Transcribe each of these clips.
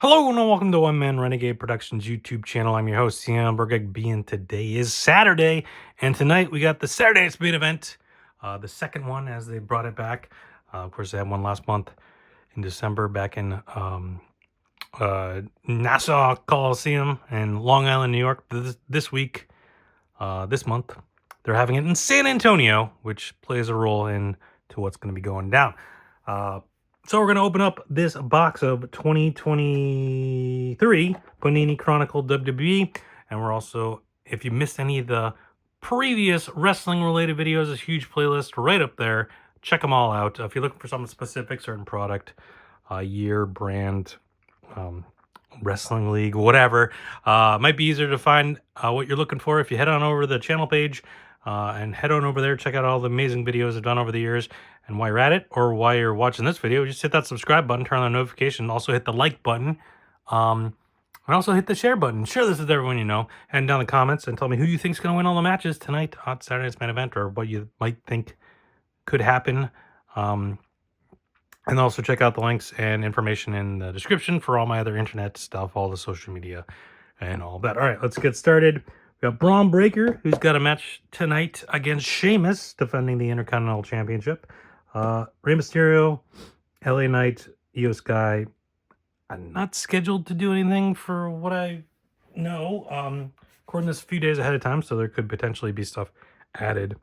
Hello and welcome to One Man Renegade Productions YouTube channel. I'm your host, Cian B, and today is Saturday. And tonight we got the Saturday Speed event, the second one as they brought it back. Of course, they had one last month in December back in Nassau Coliseum in Long Island, New York. This week, this month, they're having it in San Antonio, which plays a role into what's going to be going down. So we're going to open up this box of 2023 Panini Chronicle WWE. And we're also, if you missed any of the previous wrestling-related videos, there's a huge playlist right up there. Check them all out. If you're looking for something specific, certain product, year, brand, wrestling league, whatever, might be easier to find what you're looking for if you head on over to the channel page and head on over there. Check out all the amazing videos I've done over the years. And while you're at it, or while you're watching this video, just hit that subscribe button, turn on the notification, also hit the like button, and also hit the share button. Share this with everyone you know. Head down the comments and tell me who you think's going to win all the matches tonight on Saturday's main event, or what you might think could happen. And also check out the links and information in the description for all my other internet stuff, all the social media, and all that. All right, let's get started. We got Braun Breaker, who's got a match tonight against Sheamus, defending the Intercontinental Championship. Rey Mysterio, LA Knight, Io Sky. I'm not scheduled to do anything for what I know. Recording this a few days ahead of time, so there could potentially be stuff added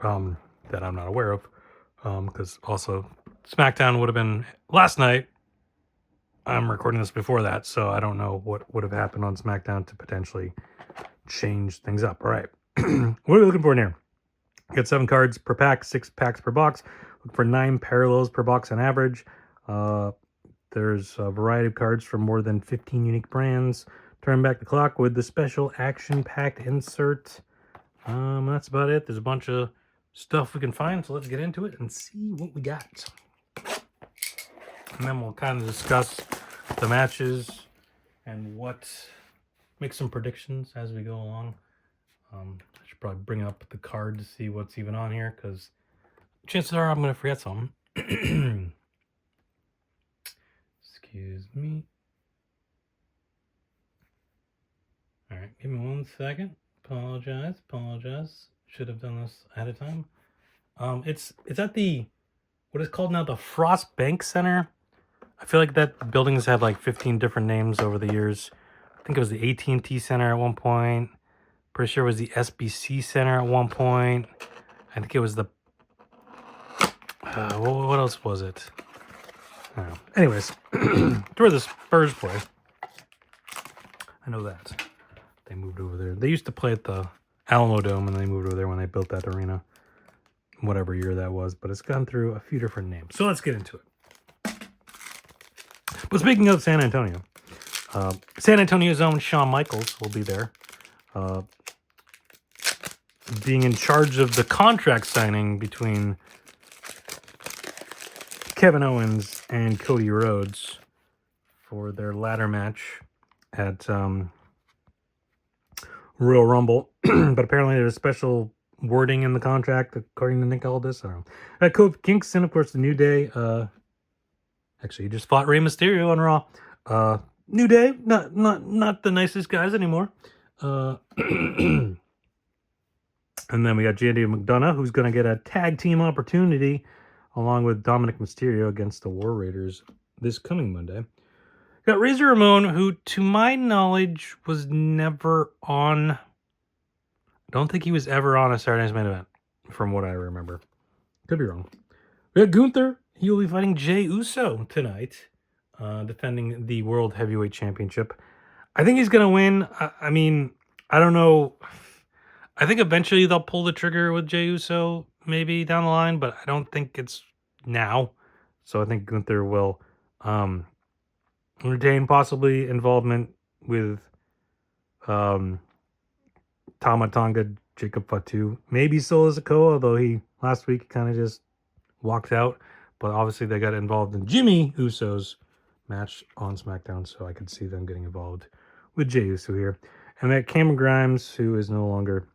that I'm not aware of. Because also SmackDown would have been last night. I'm recording this before that, so I don't know what would have happened on SmackDown to potentially change things up. All right. What are we looking for in here? We got 7 cards per pack, 6 packs per box. Look for 9 parallels per box on average. There's a variety of cards from more than 15 unique brands. Turn back the clock with the special action-packed insert. That's about it. There's a bunch of stuff we can find, so let's get into it and see what we got. And then we'll kind of discuss the matches and make some predictions as we go along. I should probably bring up the card to see what's even on here, because chances are I'm going to forget something. Excuse me. All right, give me 1 second. Apologize. Should have done this ahead of time. It's at the, what is called now, the Frost Bank Center. I feel like that building's had like 15 different names over the years. I think it was the AT&T Center at one point. Pretty sure it was the SBC Center at one point. I think it was the... what else was it? I don't know. Anyways, where the Spurs play. I know that. They moved over there. They used to play at the Alamo Dome, and they moved over there when they built that arena. Whatever year that was. But it's gone through a few different names. So let's get into it. But speaking of San Antonio, San Antonio's own Shawn Michaels will be there. Being in charge of the contract signing between Kevin Owens and Cody Rhodes for their ladder match at Royal Rumble. But apparently there's special wording in the contract, according to Nick Aldis. I don't know. Kofi Kingston, of course, the New Day. Actually, he just fought Rey Mysterio on Raw. New Day, not the nicest guys anymore. And then we got JD McDonough, who's going to get a tag team opportunity along with Dominic Mysterio against the War Raiders this coming Monday. Got Razor Ramon, who, to my knowledge, was never on... I don't think he was ever on a Saturday's main event, from what I remember. Could be wrong. We got Gunther. He will be fighting Jey Uso tonight, defending the World Heavyweight Championship. I think he's going to win. I mean, I don't know. I think eventually they'll pull the trigger with Jey Uso, maybe down the line, but I don't think it's now. So I think Gunther will retain possibly involvement with Tama Tonga, Jacob Fatu, maybe Solo Sikoa, although he last week kind of just walked out. But obviously they got involved in Jimmy Uso's match on SmackDown, so I could see them getting involved with Jey Uso here. And we got Cameron Grimes, who is no longer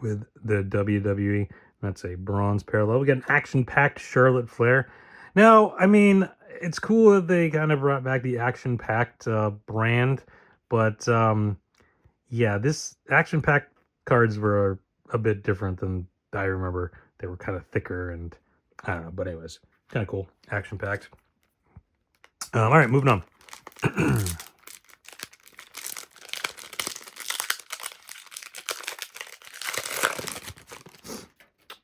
with the WWE. That's a bronze parallel. We got an action-packed Charlotte Flair. Now, I mean, it's cool that they kind of brought back the action-packed brand, but yeah, this action-packed cards were a bit different than I remember. They were kind of thicker and I don't know, but anyways, kind of cool, action-packed. All right, moving on.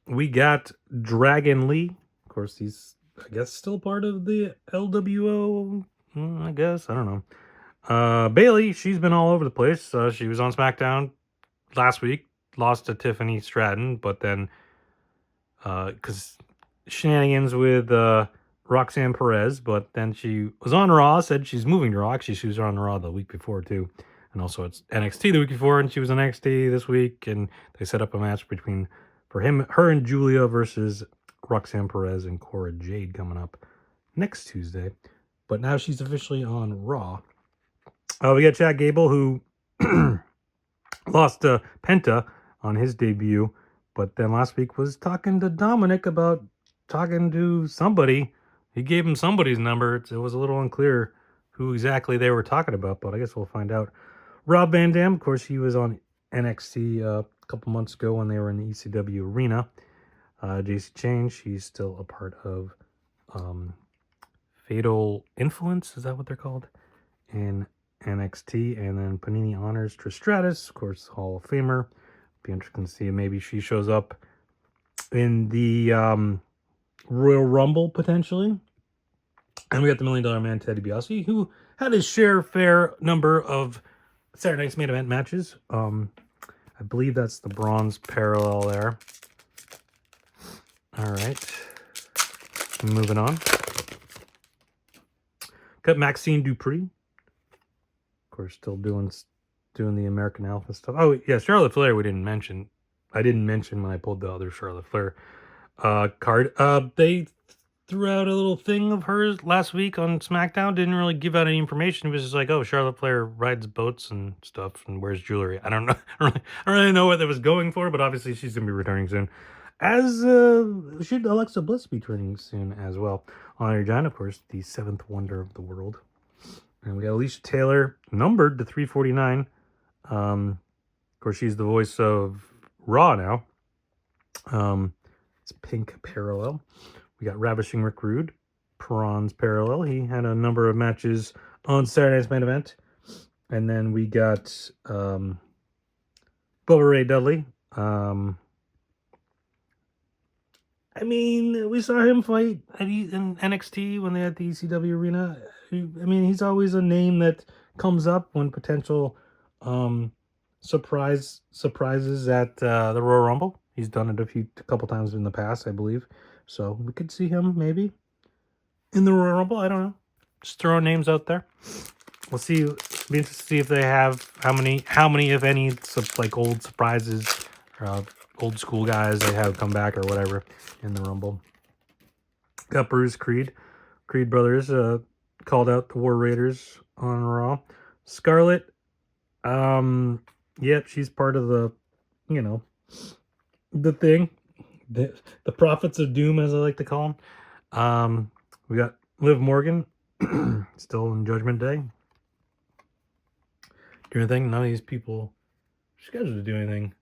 We got Dragon Lee. Of course, he's, I guess, still part of the LWO. I guess. I don't know. Bailey, she's been all over the place. She was on SmackDown last week, lost to Tiffany Stratton, but then, because shenanigans with Roxanne Perez, but then she was on Raw, said she's moving to Raw. Actually, she was on Raw the week before, too. And also, it's NXT the week before, and she was on NXT this week, and they set up a match between her and Julia versus Roxanne Perez and Cora Jade coming up next Tuesday. But now she's officially on Raw. We got Chad Gable, who lost to Penta on his debut, but then last week was talking to Dominic about talking to somebody. He gave him somebody's number. It was a little unclear who exactly they were talking about, but I guess we'll find out. Rob Van Dam, of course, he was on NXT a couple months ago when they were in the ECW arena. JC Change, he's still a part of Fatal Influence, is that what they're called? In NXT. And then Panini honors Trish Stratus, of course, Hall of Famer. Be interesting to see, maybe she shows up in the Royal Rumble potentially. And we got the $1 Million Man Teddy DiBiase, who had his fair number of Saturday Night's Main Event matches. I believe that's the bronze parallel there. All right, moving on. Got Maxine Dupree, of course, still doing the American Alpha stuff. Oh yeah, Charlotte Flair we didn't mention. I didn't mention when I pulled the other Charlotte Flair card. They threw out a little thing of hers last week on SmackDown. Didn't really give out any information. It was just like, oh, Charlotte Flair rides boats and stuff and wears jewelry. I don't know. I don't really know what that was going for, but obviously she's going to be returning soon. As should Alexa Bliss be returning soon as well. Honor John, of course, the 7th wonder of the world. And we got Alicia Taylor, numbered to 349. Of course, she's the voice of Raw now. It's pink parallel. We got Ravishing Rick Rude, bronze parallel. He had a number of matches on Saturday's Main Event. And then we got Bubba Ray Dudley. I mean, we saw him fight in NXT when they had the ECW arena. I mean, he's always a name that comes up when potential surprises at the Royal Rumble. He's done it a couple times in the past, I believe. So we could see him maybe in the Royal Rumble. I don't know. Just throwing names out there. We'll see. Be interested to see if they have how many, if any, like old surprises, old school guys they have come back or whatever in the Rumble. Got Bruce Creed brothers called out the War Raiders on Raw. Scarlett, yep, she's part of the, the thing. The Prophets of Doom, as I like to call them. We got Liv Morgan, still in Judgment Day. Do anything? None of these people scheduled to do anything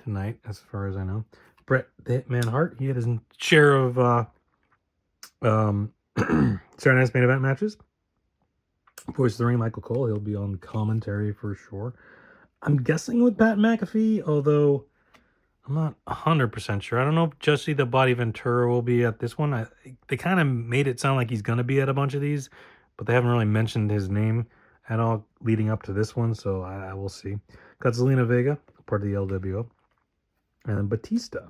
tonight, as far as I know. Bret the Hitman Hart, he had his share of Saturday Night's Main Event matches. Voice of the Ring, Michael Cole, he'll be on commentary for sure. I'm guessing with Pat McAfee, although I'm not 100% sure. I don't know if Jesse the Body Ventura will be at this one. They kind of made it sound like he's going to be at a bunch of these, but they haven't really mentioned his name at all leading up to this one, so I will see. Got Zelina Vega, part of the LWO. And then Batista.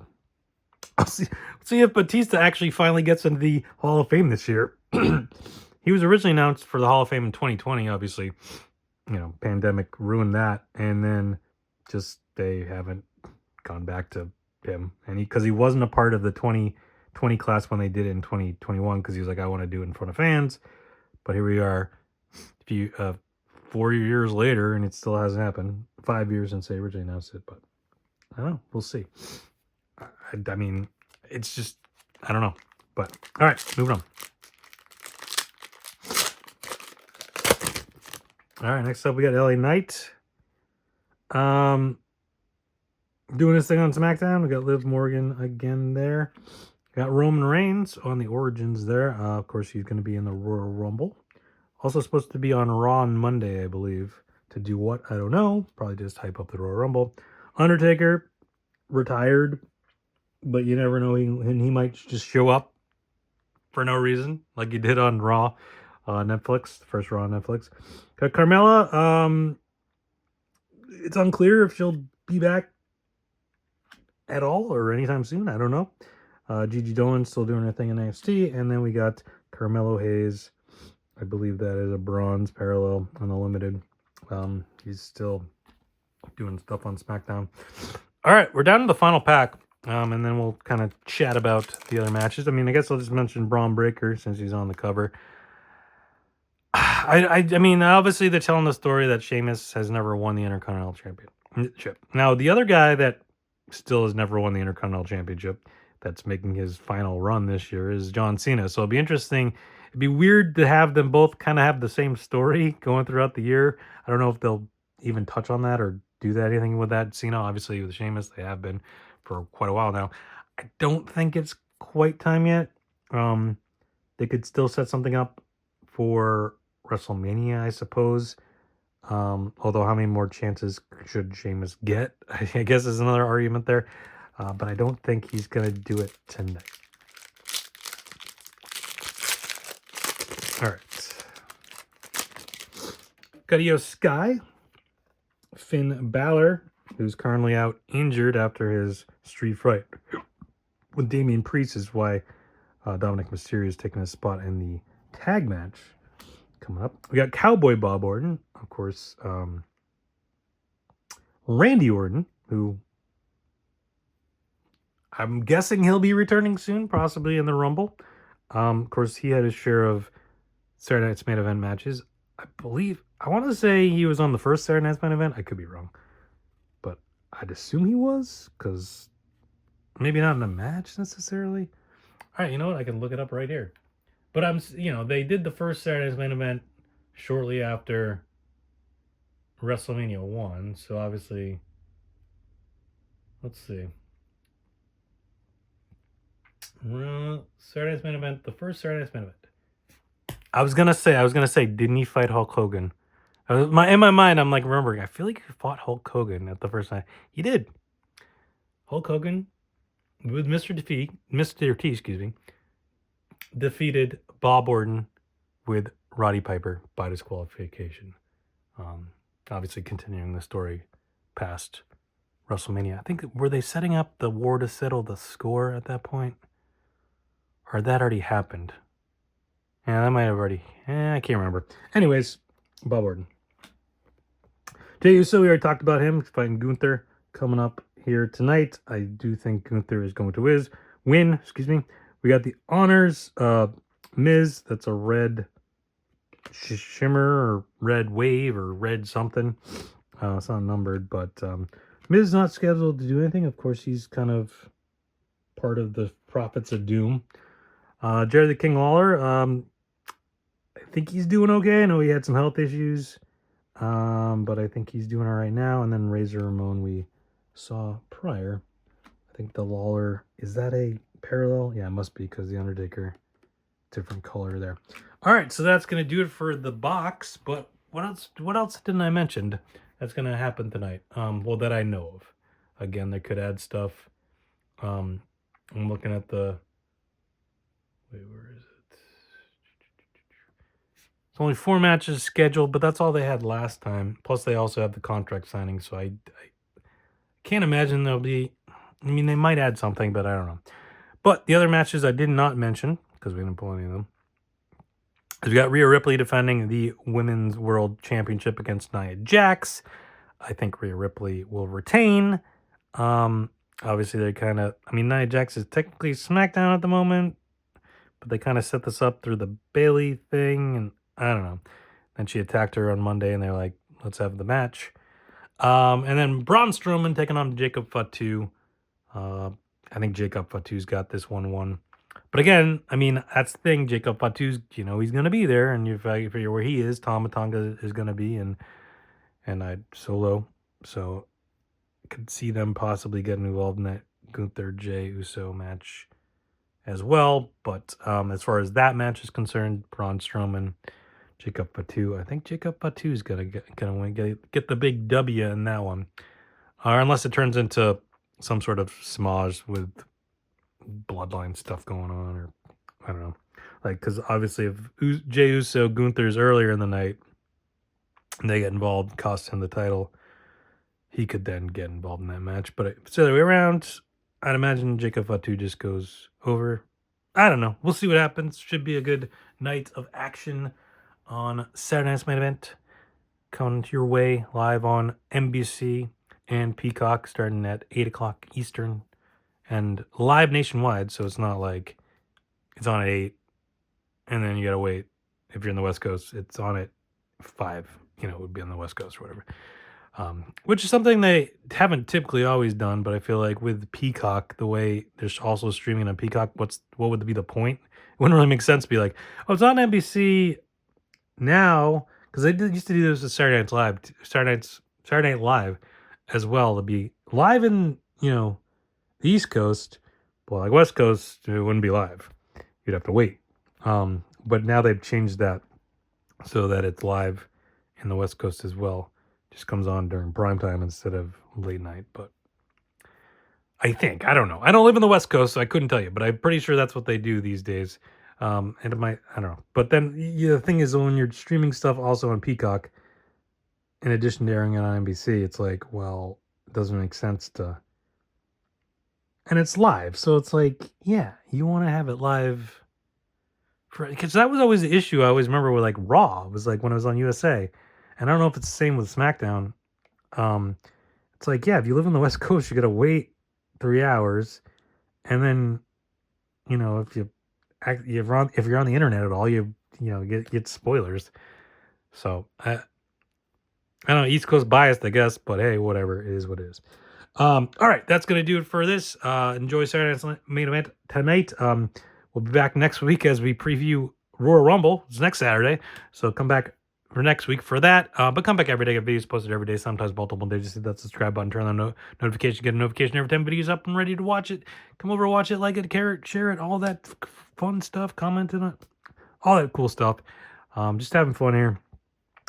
I'll see if Batista actually finally gets into the Hall of Fame this year. He was originally announced for the Hall of Fame in 2020, obviously. Pandemic ruined that, and then just they haven't gone back to him, and because he wasn't a part of the 2020 class when they did it in 2021, because he was like, I want to do it in front of fans. But here we are, 4 years later, and it still hasn't happened. 5 years since they originally announced it, but I don't know. We'll see. I mean, it's just, I don't know. But all right, moving on. All right, next up we got LA Knight. Doing this thing on SmackDown. We got Liv Morgan again there. Got Roman Reigns on the Origins there. Of course, he's going to be in the Royal Rumble. Also supposed to be on Raw on Monday, I believe. To do what? I don't know. Probably just hype up the Royal Rumble. Undertaker, retired. But you never know. He might just show up for no reason, like he did on Raw Netflix. The first Raw on Netflix. Got Carmella. It's unclear if she'll be back at all or anytime soon. I don't know. Gigi Dolan still doing her thing in NXT. And then we got Carmelo Hayes. I believe that is a bronze parallel on the limited. He's still doing stuff on SmackDown. All right, we're down to the final pack. And then we'll kind of chat about the other matches. I mean, I guess I'll just mention Braun Breaker since he's on the cover. I mean, obviously they're telling the story that Sheamus has never won the Intercontinental Championship. Now, the other guy that still has never won the Intercontinental Championship that's making his final run this year is John Cena. So it'll be interesting. It'd be weird to have them both kind of have the same story going throughout the year. I don't know if they'll even touch on that or do that anything with that. Cena, obviously, with Sheamus, they have been for quite a while now. I don't think it's quite time yet. They could still set something up for WrestleMania, I suppose. Although how many more chances should Sheamus get? I guess is another argument there. But I don't think he's going to do it tonight. All right. Got Io Sky. Finn Balor, who's currently out injured after his street fight with Damian Priest, is why Dominic Mysterio is taking a spot in the tag match coming up. We got Cowboy Bob Orton, of course. Randy Orton, who I'm guessing he'll be returning soon, possibly in the Rumble. Of course, he had his share of Saturday Night's Main Event matches. I want to say he was on the first Saturday Night's Main Event. I could be wrong. But I'd assume he was, because maybe not in a match necessarily. All right, you know what? I can look it up right here. But they did the first Saturday Night's Main Event shortly after WrestleMania 1. So obviously, let's see. Saturday Night's Main Event, the first Saturday Night's Main Event. I was gonna say, didn't he fight Hulk Hogan? In my mind, I'm like remembering. I feel like he fought Hulk Hogan at the first time. He did. Hulk Hogan with Mr. T, defeated Bob Orton with Roddy Piper by disqualification. Obviously, continuing the story past WrestleMania. I think were they setting up the war to settle the score at that point, or had that already happened? Yeah, that might have already... I can't remember. Anyways, Bob Orton. Jey Uso, we already talked about him fighting Gunther coming up here tonight. I do think Gunther is going to win. We got the Honors. Miz, that's a red shimmer or red wave or red something. It's not numbered, but Miz is not scheduled to do anything. Of course, he's kind of part of the Prophets of Doom. Jerry the King Lawler, I think he's doing okay. I know he had some health issues, but I think he's doing all right now. And then Razor Ramon we saw prior. I think the Lawler, is that a parallel? Yeah, it must be because the Undertaker, different color there. All right, so that's going to do it for the box. But what else didn't I mention that's going to happen tonight? Well, that I know of. Again, they could add stuff. I'm looking at the... Wait, where is it? It's only 4 matches scheduled, but that's all they had last time. Plus, they also have the contract signing, so I can't imagine there'll be... I mean, they might add something, but I don't know. But the other matches I did not mention, because we didn't pull any of them, is we got Rhea Ripley defending the Women's World Championship against Nia Jax. I think Rhea Ripley will retain. Obviously, they kind of... I mean, Nia Jax is technically SmackDown at the moment, but they kind of set this up through the Bayley thing, and I don't know. Then she attacked her on Monday, and they're like, let's have the match. And then Braun Strowman taking on Jacob Fatu. I think Jacob Fatu's got this one won. But again, I mean, that's the thing. Jacob Fatu's, he's going to be there. And if I figure where he is, Tama Tonga is going to be. And I Solo. So I could see them possibly getting involved in that Gunther Jey Uso match as well. But as far as that match is concerned, Braun Strowman, Jacob Fatu. I think Jacob Fatu is gonna get the big W in that one, or unless it turns into some sort of smudge with bloodline stuff going on, or I don't know, like because obviously if Jey Uso Gunther's earlier in the night, and they get involved, cost him the title, he could then get involved in that match. But if it's the other way around, I'd imagine Jacob Fatu just goes over. I don't know. We'll see what happens. Should be a good night of action on Saturday Night's Main Event. Coming to your way live on NBC and Peacock starting at 8 o'clock Eastern and live nationwide. So it's not like it's on at 8 and then you got to wait. If you're in the West Coast, it's on at 5. It would be on the West Coast or whatever. Which is something they haven't typically always done, but I feel like with Peacock, the way there's also streaming on Peacock, what would be the point? It wouldn't really make sense to be like, oh, it's on NBC now, because they used to do this with Saturday Night Live as well, to be live in the East Coast, but like West Coast, it wouldn't be live. You'd have to wait. But now they've changed that so that it's live in the West Coast as well. Just comes on during prime time instead of late night. But I don't know. I don't live in the West Coast, so I couldn't tell you, but I'm pretty sure that's what they do these days. And it might, I don't know. But then the thing is, when you're streaming stuff also on Peacock, in addition to airing it on NBC, it's like, well, it doesn't make sense to. And it's live, so it's like, yeah, you want to have it live. Because that was always the issue. I always remember with like Raw. It was like when it was on USA. And I don't know if it's the same with SmackDown. It's like, yeah, if you live on the West Coast, you got to wait 3 hours. And then, if you're on the internet at all, you get spoilers. So I don't know, East Coast biased, I guess, but hey, whatever, it is what it is. All right, that's gonna do it for this. Enjoy Saturday Night's Main Event tonight. We'll be back next week as we preview Royal Rumble. It's next Saturday, so come back for next week for that. But come back every day. Get videos posted every day, sometimes multiple days. Just hit that subscribe button, turn on notification, get a notification every time video's up and ready to watch it. Come over, watch it, like it, share it, all that fun stuff, comment on it, all that cool stuff. Just having fun here,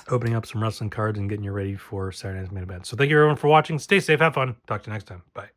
opening up some wrestling cards and getting you ready for Saturday Night's Main Event. So thank you everyone for watching. Stay safe, have fun. Talk to you next time. Bye.